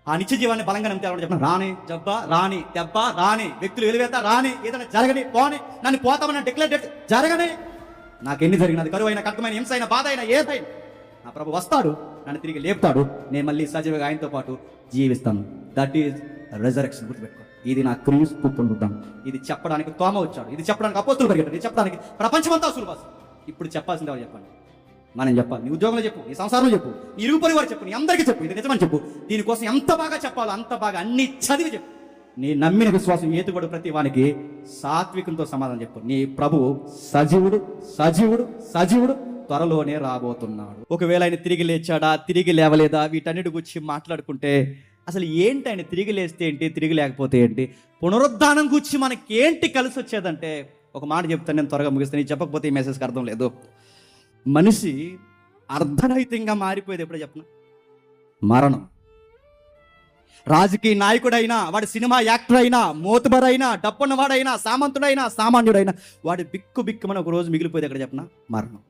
ఆ నిత్య జీవాన్ని బలంగా నమ్మితే చెప్పిన రాని జబ్బ రాని దెబ్బ రాని వ్యక్తులు వెలివేత రాని ఏదైనా జరగని పోని నన్ను పోతామని డిక్లేర్ జరగని నాకెన్ని జరిగినది కరువు అయినా కట్టమైన హింస అయినా బాధ అయినా ఏదైనా నా ప్రభు వస్తాడు, నన్ను తిరిగి లేపుతాడు, నేను మళ్ళీ సజీవంగా ఆయనతో పాటు జీవిస్తాను. That is resurrection. గుర్తుపెట్టుకో, ఇది నా క్రీస్తు పునరుద్ధరణ. ఇది చెప్పడానికి తోమ వచ్చాడు, ఇది చెప్పడానికి అపోస్తులు పరిగెట్టాడు, ఇది చెప్పడానికి ప్రపంచమంతా సులువాసు. ఇప్పుడు చెప్పాల్సింది ఎవరు చెప్పండి? మనం చెప్పాలి. నీ ఉద్యోగంలో చెప్పు, నీ సంసారంలో చెప్పు, నీ ఇరుగు పని వారు చెప్పు, నీ అందరికీ చెప్పు, ఇది నిజమని చెప్పు. దీనికోసం ఎంత బాగా చెప్పాలో అంత బాగా అన్ని చదివి చెప్పు. నీ నమ్మిన విశ్వాసం ఏతుగడు ప్రతి వానికి సాత్వికంతో సమాధానం చెప్పు. నీ ప్రభువు సజీవుడు సజీవుడు సజీవుడు త్వరలోనే రాబోతున్నాడు. ఒకవేళ ఆయన తిరిగి లేచాడా, తిరిగి లేవలేదా, వీటన్నిటి గురించి మాట్లాడుకుంటే అసలు ఏంటి ఆయన తిరిగి లేస్తే ఏంటి, తిరిగి లేకపోతే ఏంటి, పునరుద్ధానం గురించి మనకి ఏంటి కలిసి వచ్చేదంటే ఒక మాట చెప్తాను, నేను త్వరగా ముగిస్తాను. ఇది చెప్పకపోతే ఈ మెసేజ్కి అర్థం లేదు. మనిషి అర్ధరహితంగా మారిపోయేది ఎప్పుడో చెప్పిన మరణం. రాజకీయ నాయకుడైనా, వాడి సినిమా యాక్టర్ అయినా, మోతుబరైనా, డప్పున్నవాడైనా, సామంతుడైనా, సామాన్యుడైనా, వాడి బిక్కుమని ఒక రోజు మిగిలిపోయేది ఎక్కడ చెప్పిన మరణం.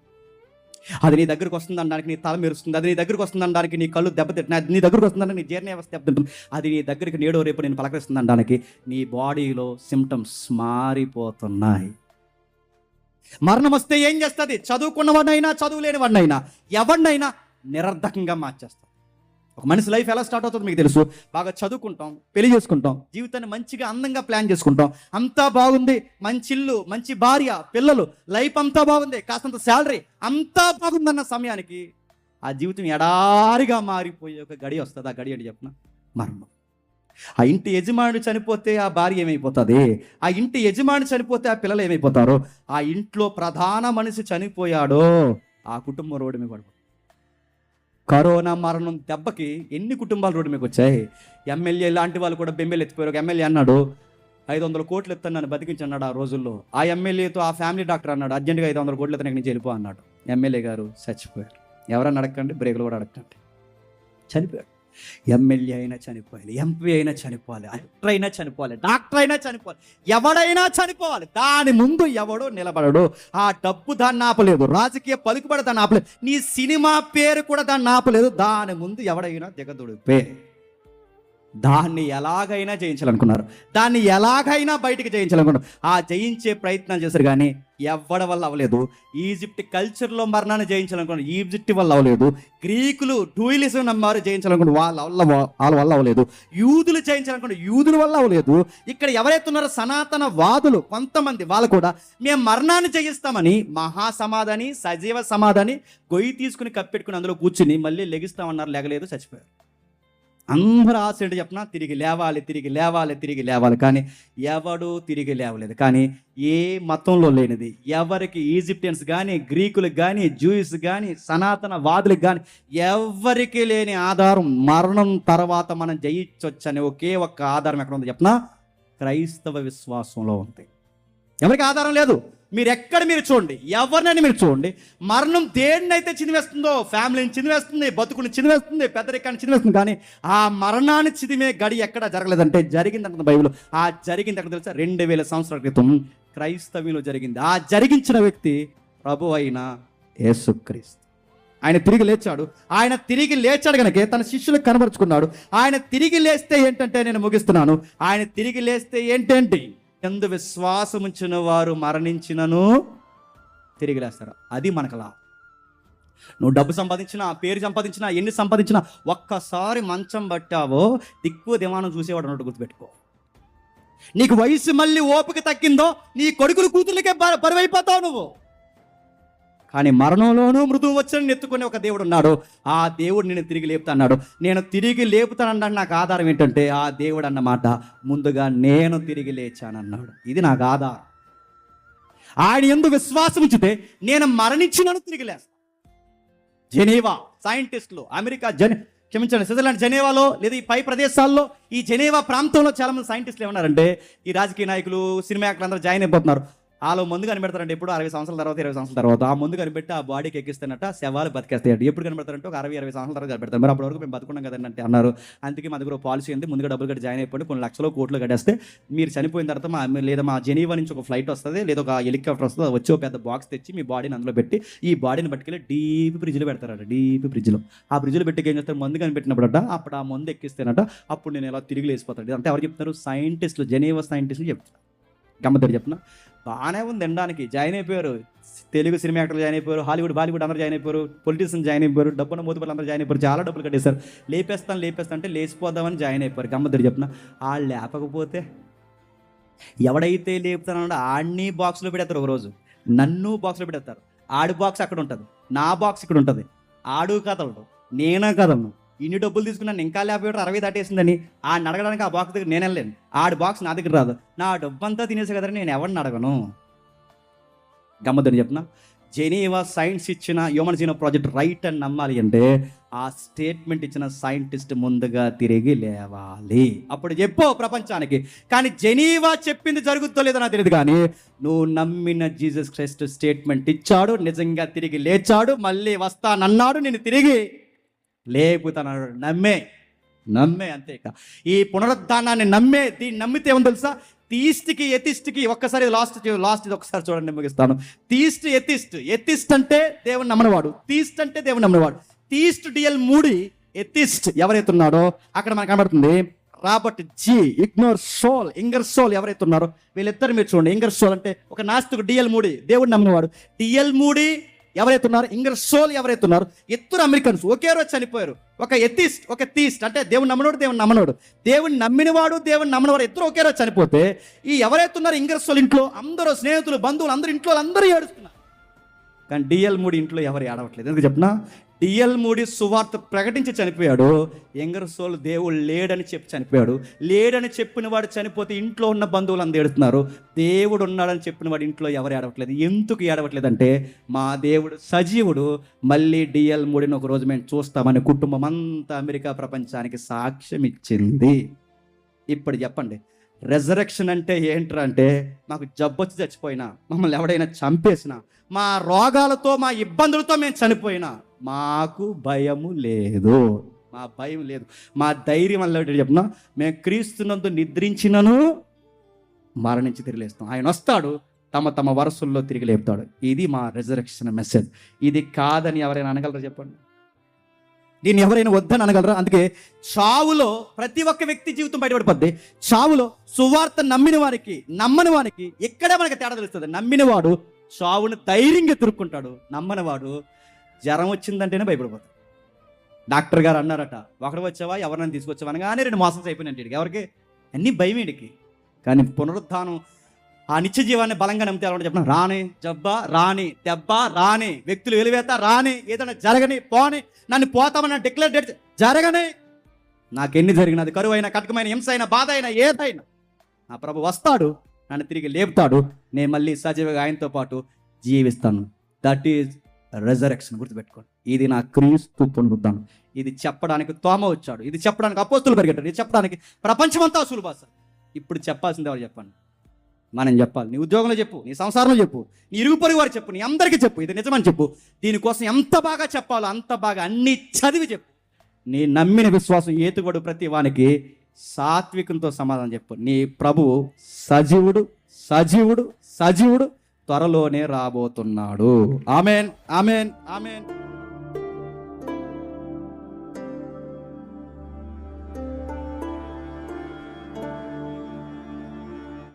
అది నీ దగ్గరకు వస్తుంది అనడానికి నీ తల మెరుస్తుంది, అది నీ దగ్గరకు వస్తుంది అనడానికి నీ కళ్ళు దెబ్బతింటున్నాయి, అది నీ దగ్గరకు వస్తుందని నీ జీర్ణ వ్యవస్థ దెబ్బతింటుంది, అది నీ దగ్గరికి నేడో రేపు నేను పలకరిస్తుంది అనడానికి నీ బాడీలో సిమ్టమ్స్ మారిపోతున్నాయి. మరణం వస్తే ఏం చేస్తుంది? చదువుకున్నవాడినైనా చదువు లేని వాడినైనా ఎవరినైనా నిరర్ధకంగా మార్చేస్తుంది. ఒక మనిషి లైఫ్ ఎలా స్టార్ట్ అవుతుందో మీకు తెలుసు. బాగా చదువుకుంటాం, పెళ్లి చేసుకుంటాం, జీవితాన్ని మంచిగా అందంగా ప్లాన్ చేసుకుంటాం, అంతా బాగుంది, మంచి ఇల్లు, మంచి భార్య, పిల్లలు, లైఫ్ అంతా బాగుంది, కాస్తంత శాలరీ, అంతా బాగుందన్న సమయానికి ఆ జీవితం ఎడారిగా మారిపోయే ఒక గడి వస్తుంది. ఆ గడి అని చెప్పిన మరణం. ఆ ఇంటి యజమాని చనిపోతే ఆ భార్య ఏమైపోతుంది, ఆ ఇంటి యజమాని చనిపోతే ఆ పిల్లలు ఏమైపోతారో, ఆ ఇంట్లో ప్రధాన మనిషి చనిపోయాడో ఆ కుటుంబం రోడ్డు మీద పడిపోతుంది. కరోనా మరణం దెబ్బకి ఎన్ని కుటుంబాలు రోడ్డు మీకు వచ్చాయి. ఎమ్మెల్యే లాంటి వాళ్ళు కూడా బెంబేలు ఎత్తిపోయారు. ఒక ఎమ్మెల్యే అన్నాడు 500 కోట్లు ఎత్తాను నన్ను బతికించన్నాడు ఆ రోజుల్లో. ఆ ఎమ్మెల్యేతో ఆ ఫ్యామిలీ డాక్టర్ అన్నాడు అర్జెంట్గా 500 కోట్లు ఎత్తాను నుంచి వెళ్ళిపో అన్నాడు. ఎమ్మెల్యే గారు చచ్చిపోయారు. ఎవరన్నా అడగండి, బ్రేకులు కూడా అడగండి, చనిపోయాడు. ఎమ్మెల్యే అయినా చనిపోవాలి, ఎంపీ అయినా చనిపోవాలి, యాక్టర్ అయినా చనిపోవాలి, డాక్టర్ అయినా చనిపోవాలి, ఎవడైనా చనిపోవాలి. దాని ముందు ఎవడో నిలబడడు. ఆ డబ్బు దాన్ని ఆపలేదు, రాజకీయ పలుకుబడి దాన్ని ఆపలేదు, నీ సినిమా పేరు కూడా దాన్ని ఆపలేదు. దాని ముందు ఎవడైనా దిగదుడిపే. దాన్ని ఎలాగైనా జయించాలనుకున్నారు, దాన్ని ఎలాగైనా బయటికి జయించాలనుకున్నారు. ఆ జయించే ప్రయత్నం చేశారు కానీ ఎవడి వల్ల అవ్వలేదు. ఈజిప్ట్ కల్చర్లో మరణాన్ని జయించాలనుకున్నారు, ఈజిప్ట్ వల్ల అవ్వలేదు. గ్రీకులు డూయిలిజం నమ్మారు, జయించాలనుకున్నారు, వాళ్ళ వల్ల అవ్వలేదు. యూదులు జయించాలనుకున్నారు, యూదుల వల్ల అవ్వలేదు. ఇక్కడ ఎవరైతే ఉన్నారో సనాతన వాదులు కొంతమంది, వాళ్ళు కూడా మేము మరణాన్ని జయిస్తామని మహాసమాధిని, సజీవ సమాధిని గొయ్యి తీసుకుని కప్పెట్టుకుని అందులో కూర్చుని మళ్ళీ లెగిస్తామన్నారు, లెగలేదు, చచ్చిపోయారు. అందరూ ఆశ ఏంటి చెప్పినా తిరిగి లేవాలి, తిరిగి లేవాలి, తిరిగి లేవాలి. కానీ ఎవడు తిరిగి లేవలేదు. కానీ ఏ మతంలో లేనిది, ఎవరికి ఈజిప్టియన్స్ కానీ, గ్రీకులకు కానీ, జూయిస్ కానీ, సనాతన వాదులకు కానీ ఎవరికి లేని ఆధారం మరణం తర్వాత మనం జయించవచ్చనే ఒకే ఒక్క ఆధారం ఎక్కడ ఉంది చెప్పినా క్రైస్తవ విశ్వాసంలో ఉంది. ఎవరికి ఆధారం లేదు. మీరు చూడండి, ఎవరినైనా మీరు చూడండి, మరణం దేన్నైతే చిదివేస్తుందో, ఫ్యామిలీని చిదివేస్తుంది, బతుకుని చిదివేస్తుంది, పెద్దరికాన్ని చిదివేస్తుంది. కానీ ఆ మరణాన్ని చిదిమే గడి ఎక్కడ జరగలేదంటే జరిగిందంటే బైబిల్. ఆ జరిగింది ఎక్కడ తెలుసా? 2000 సంవత్సరాల క్రితం క్రైస్తవ్యంలో జరిగింది. ఆ జరిగించిన వ్యక్తి ప్రభు అయిన యేసుక్రీస్తు. ఆయన తిరిగి లేచాడు. ఆయన తిరిగి లేచాడు కనుక తన శిష్యులకు కనబరుచుకున్నాడు. ఆయన తిరిగి లేస్తే ఏంటంటే, నేను ముగిస్తున్నాను, ఆయన తిరిగి లేస్తే ఏంటంటే ఎందు విశ్వాసముంచిన వారు మరణించినను తిరిగి లేస్తారు. అది మనకు లాభం. నువ్వు డబ్బు సంపాదించినా, పేరు సంపాదించినా, ఎన్ని సంపాదించినా, ఒక్కసారి మంచం పట్టావో దిక్కు దిమానం చూసేవాడు అన్నట్టు గుర్తుపెట్టుకో. నీకు వయసు మళ్ళీ ఓపిక తగ్గిందో నీ కొడుకులు కూతుర్లకే బరువైపోతావు నువ్వు. కానీ మరణంలోనూ మృదువు వచ్చని ఎత్తుకునే ఒక దేవుడు ఉన్నాడు. ఆ దేవుడు నేను తిరిగి లేపుతాన్నాడు. నేను తిరిగి లేపుతానన్నాడు. నాకు ఆధారం ఏంటంటే ఆ దేవుడు అన్నమాట ముందుగా నేను తిరిగి లేచానన్నాడు. ఇది నాకు ఆధారం. ఆయన యందు విశ్వాసం ఉంచితే నేను మరణించినను తిరిగి లేస్తాను. జెనీవా సైంటిస్టులు, అమెరికా స్విట్జర్లాండ్ జెనీవాలో లేదా ఈ పై ప్రదేశాల్లో, ఈ జెనీవా ప్రాంతంలో చాలా మంది సైంటిస్టులు ఏమన్నారంటే, ఈ రాజకీయ నాయకులు, సినిమా యాక్టర్లు అందరూ జాయిన్ అయిపోతున్నారు. వాళ్ళు ముందు కనిపెడతారంటే ఇప్పుడు 60 సంవత్సరాల తర్వాత 20 సంవత్సరాల తర్వాత ఆ ముందు కనిపెట్టి ఆ బాడీకి ఎక్కిస్తానట శవాలు బతికేస్తాయంట. ఎప్పుడు కనిపెడతారంటే ఒక 60-20 సంవత్సరాల తర్వాత కనిపెడతారు. మరి అప్పటి వరకు మేము బతుకున్నాం కదండి అంటే అన్నారు. అందుకే మా దగ్గర పాలసీ ఉంది, ముందుగా డబ్బులు కట్టి జాయిన్ అయిపోయింది, కొన్ని లక్షలు కోట్లు కట్టేస్తే మీరు చనిపోయిన తర్వాత లేదా మా జెనీవా నుంచి ఒక ఫ్లైట్ వస్తుంది, లేదా ఒక హెలికాప్టర్ వస్తుంది, వచ్చి ఒక పెద్ద బాక్స్ తెచ్చి మీ బాడీని అందులో పెట్టి ఈ బాడీని పట్టుకెళ్ళి డీప్ ఫ్రిడ్జ్లో పెడతారట. డీప్ ఫ్రిడ్జ్లో ఆ ఫ్రిడ్జ్లో పెట్టి ఏం చేస్తారు, మందు కనిపెట్టినప్పుడట అప్పుడు ఆ మందు ఎక్కిస్తేనట అప్పుడు నేను ఎలా తిరిగి లేసిపోతాడు. అంటే ఎవరు చెప్తారు? సైంటిస్టులు, జెనీవా సైంటిస్టులు చెప్తారు. గమ్మత్తడి చెప్తున్నా, బాగానే ఉంది తినడానికి. జాయిన్ అయిపోయారు, తెలుగు సినిమా యాక్టర్లు జాయిన్ అయిపోయారు, బాలీవుడ్ అందరూ జాయిన్ అయిపోయారు, పొలిటీషియన్ జాయిన్ అయిపోయారు, డబ్బున్న మోతుపల్లి అందరూ జాయిన్ అయిపోయారు, చాలా డబ్బులు కట్టేశారు. లేపేస్తా అంటే లేచిపోదామని జాయిన్ అయిపోయారు. గమ్మత్తడి చెప్తున్నా, వాళ్ళు లేపకపోతే ఎవడైతే లేపుతానో ఆడిని బాక్స్లో పెడతారు. ఒకరోజు నన్ను బాక్స్లో పెడతారు. ఆడి బాక్స్ అక్కడ ఉంటుంది, నా బాక్స్ ఇక్కడ ఉంటుంది. ఆడు కదలడు, నేనే కదలను. ఇన్ని డబ్బులు తీసుకున్నాను, ఇంకా 60 దాటేసిందని ఆడిని అడగడానికి ఆ బాక్స్ దగ్గర నేను వెళ్ళలేను. ఆడి బాక్స్ నా దగ్గర రాదు. నా డబ్బు అంతా తినేసే కదండి, నేను ఎవరిని అడగను. గమ్మద్దని చెప్పిన, జెనీవా సైన్స్ ఇచ్చిన హ్యూమన్ జీనోమ్ ప్రాజెక్ట్ రైట్ అని నమ్మాలి అంటే ఆ స్టేట్మెంట్ ఇచ్చిన సైంటిస్ట్ ముందుగా తిరిగి లేవాలి. అప్పుడు చెప్పు ప్రపంచానికి. కానీ జెనీవా చెప్పింది జరుగుతుందో లేదో నాకు తెలియదు, కానీ నువ్వు నమ్మిన జీసస్ క్రైస్ట్ స్టేట్మెంట్ ఇచ్చాడు, నిజంగా తిరిగి లేచాడు, మళ్ళీ వస్తానన్నాడు, నేను తిరిగి లేపుతానన్నాడు. నమ్మే అంతే. ఈ పునరుద్ధానాన్ని దీన్ని నమ్మితే ఏమో తెలుసా, థీస్ట్కి ఎథిస్ట్కి ఒక్కసారి లాస్ట్ ఇది ఒక్కసారి చూడండి, ముగిస్తాను. ఎథిస్ట్ అంటే దేవుని నమ్మనవాడు, థీస్ట్ అంటే దేవుని నమ్మనవాడు. థీస్ట్ డిఎల్ మూడి, ఎథిస్ట్ ఎవరైతే ఉన్నాడో అక్కడ మనకు కనబడుతుంది రాబర్ట్ జీ ఇంగర్ సోల్ ఎవరైతే ఉన్నారో వీళ్ళిద్దరు మీరు చూడండి. ఇంగర్ సోల్ అంటే ఒక నాస్తికుడు, డిఎల్ మూడి దేవుని నమ్మనవాడు. డిఎల్ మూడి ఎవరైతే ఉన్నారు, ఇంగర్ సోల్ ఎవరైతే ఉన్నారు, ఇద్దరు అమెరికన్స్ ఒకే రోజు చనిపోయారు. ఒక ఎథిస్ట్, ఒక థీస్ట్ అంటే దేవుని నమ్మనోడు, దేవుని నమ్మనోడు. దేవుని నమ్మినవాడు, దేవుని నమ్మనవాడు ఇద్దరు ఒకే రోజు చనిపోతే ఈ ఎవరైతే ఉన్నారు ఇంగర్ సోల్ ఇంట్లో అందరూ స్నేహితులు, బంధువులు అందరూ ఇంట్లో అందరూ ఏడుస్తున్నారు. కానీ డిఎల్ మూడి ఇంట్లో ఎవరు ఏడవట్లేదు. ఎందుకు చెప్పినా, డిఎల్ మూడి సువార్త ప్రకటించి చనిపోయాడు. ఇంగర్ సోల్ దేవుడు లేడని చెప్పి చనిపోయాడు. లేడని చెప్పిన వాడు చనిపోతే ఇంట్లో ఉన్న బంధువులు అందరూ ఏడుతున్నారు. దేవుడు ఉన్నాడని చెప్పిన వాడు ఇంట్లో ఎవరు ఏడవట్లేదు. ఎందుకు ఏడవట్లేదు అంటే మా దేవుడు సజీవుడు. మళ్ళీ డిఎల్ మూడిని ఒక రోజు మేము చూస్తామని కుటుంబం అంతా అమెరికా ప్రపంచానికి సాక్ష్యం ఇచ్చింది. ఇప్పుడు చెప్పండి, రెజరెక్షన్ అంటే ఏంట్రా అంటే, మాకు జబ్బొచ్చి చచ్చిపోయినా, మమ్మల్ని ఎవడైనా చంపేసినా, మా రోగాలతో మా ఇబ్బందులతో మేము చనిపోయినా మాకు భయము లేదు. మా భయం లేదు, మా ధైర్యం వల్ల చెప్పిన, మేము క్రీస్తునందు నిద్రించినను మరణించి తిరిగి లేస్తాం. ఆయన వస్తాడు, తమ వరసల్లో తిరిగి లేపుతాడు. ఇది మా రెజరెక్షన్ మెసేజ్. ఇది కాదని ఎవరైనా అనగలరా చెప్పండి? దీన్ని ఎవరైనా వద్దని అనగలరా? అందుకే చావులో ప్రతి ఒక్క వ్యక్తి జీవితం బయటపడిపోద్ది. చావులో సువార్త నమ్మిన వారికి, నమ్మని వారికి ఇక్కడే మనకి తేడా తెలుస్తుంది. నమ్మినవాడు చావును ధైర్యంగా తిరుక్కుంటాడు, నమ్మనివాడు జ్వరం వచ్చిందంటేనే భయపడిపోతాడు. డాక్టర్ గారు అన్నారట, ఒకడు వచ్చావా ఎవరినైనా తీసుకొచ్చావా అనగానే 2 మాసాలు అయిపోయినట్టు వీడికి. ఎవరికి? అన్నీ భయం వీడికి. కానీ పునరుద్ధానం ఆ నిత్య జీవాన్ని బలంగా నమ్మితే ఎలా చెప్పిన, రాని జబ్బా రాని దెబ్బ రాని వ్యక్తులు వెలివేత రాని ఏదైనా జరగని పోని, నన్ను పోతామని డిక్లేర్ జరగని, నాకెన్ని జరిగినది కరువైన కటకమైన హింస అయినా బాధ అయినా ఏదైనా నా ప్రభు వస్తాడు, నన్ను తిరిగి లేపుతాడు, నేను మళ్ళీ సజీవంగా ఆయనతో పాటు జీవిస్తాను. That is resurrection. గుర్తుపెట్టుకోండి, ఇది నా క్రీస్తు పునరుద్ధానం. ఇది చెప్పడానికి తోమ వచ్చాడు, ఇది చెప్పడానికి అపోస్తులు పరిగెట్టాడు, ఇది చెప్పడానికి ప్రపంచమంతా అసలు భాష. ఇప్పుడు చెప్పాల్సింది ఎవరు చెప్పండి? మనం చెప్పాలి. నీ ఉద్యోగంలో చెప్పు, నీ సంసారంలో చెప్పు, నీ ఇరుగు పొరుగు వారు చెప్పు, నీ అందరికీ చెప్పు, ఇది నిజమని చెప్పు. దీనికోసం ఎంత బాగా చెప్పాలో అంత బాగా అన్ని చదివి చెప్పు. నీ నమ్మిన విశ్వాసం ఏతుగోడు ప్రతి వానికి సాత్వికంతో సమాధానం చెప్పు. నీ ప్రభువు సజీవుడు సజీవుడు సజీవుడు త్వరలోనే రాబోతున్నాడు. Amen, amen, amen.